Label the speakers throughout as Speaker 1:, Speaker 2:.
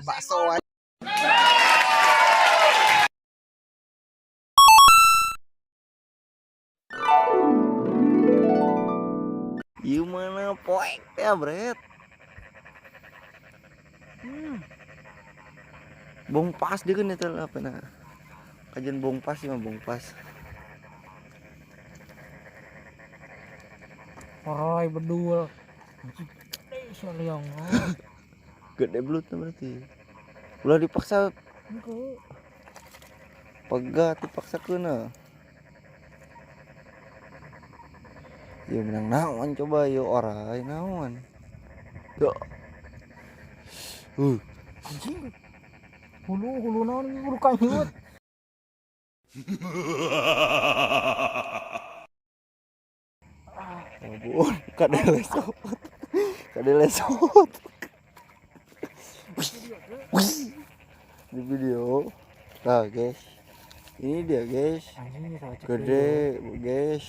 Speaker 1: Bakso aja. Gimana poek ya Bret? Bong pas dia kan itu apa nah? Kajian bong pas sih mah bong pas.
Speaker 2: Parai bedul. Sayang.
Speaker 1: Gede belutnya berarti. Ulah dipaksa
Speaker 2: Enggak.
Speaker 1: pegat dipaksa kena. Ya menang naon coba yo orai naon. Yo.
Speaker 2: Anjing. Hulu naon hulu kanyut.
Speaker 1: Ampun, kadele sot. Kadele sot. Di video. Nah, guys. Ini dia, guys.
Speaker 2: Anjing salah cek.
Speaker 1: Gede, guys.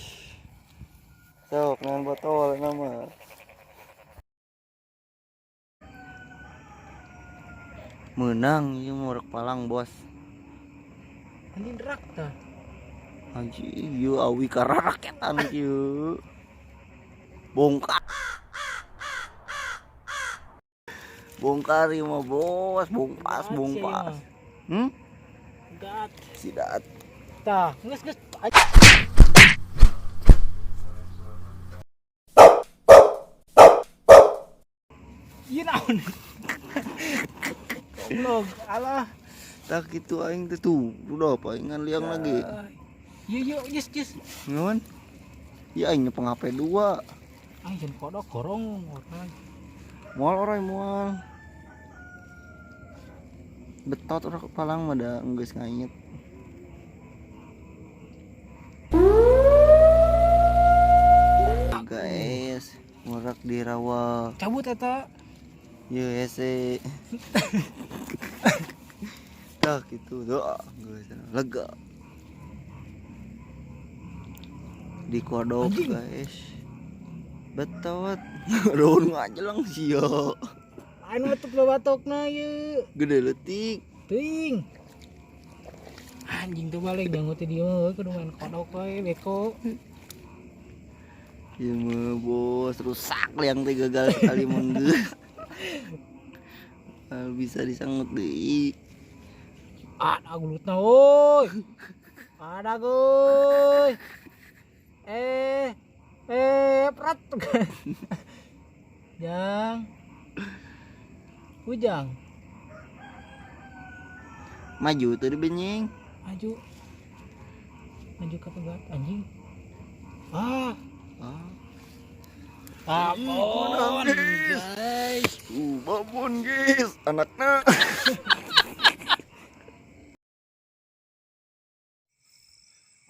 Speaker 1: Sok dengan botol nama. Menang ieu murek palang, Bos.
Speaker 2: Anjing derak tah.
Speaker 1: Anjing, ieu awi kararaketan ieu. Bongkar. Bongkar ieu mah, Bos. Bongpas, bongpas.
Speaker 2: Gat.
Speaker 1: Sidat.
Speaker 2: Tah, geus. Ieu naon? Goblok, alah.
Speaker 1: Tak gitu aing teh tuh. Udah apa ingan liang lagi.
Speaker 2: Yuk, yes.
Speaker 1: Ngawan? Ya aing nyepeng HP 2.
Speaker 2: Anjing kodok gorong.
Speaker 1: Moal orang moal. Betot orang palang mah da geus nganyet. Guys, murak di rawa.
Speaker 2: Cabut eta.
Speaker 1: Ye hese. Tak gitu doa geus lega. Di kodok guys. Betot. Daun ngajelang sia.
Speaker 2: Anu letuk babatokna ieu.
Speaker 1: Gede letik.
Speaker 2: Teuing. Anjing tuh balik janggut di dieu kudu main kodok we beko.
Speaker 1: Ya mah bos rusak liang teh gagal sekali menggeh. Bisa disanggut deui.
Speaker 2: Ada gulutna woi. Ada guy. Prat. Jang. Ujang.
Speaker 1: Maju tuh di benying.
Speaker 2: Maju ke pegat anjing.
Speaker 1: Babon guys. Babon guys anaknya.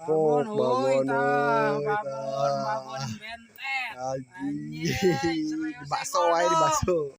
Speaker 2: Babon bentet.
Speaker 1: Anjing. Bakso aja di bakso.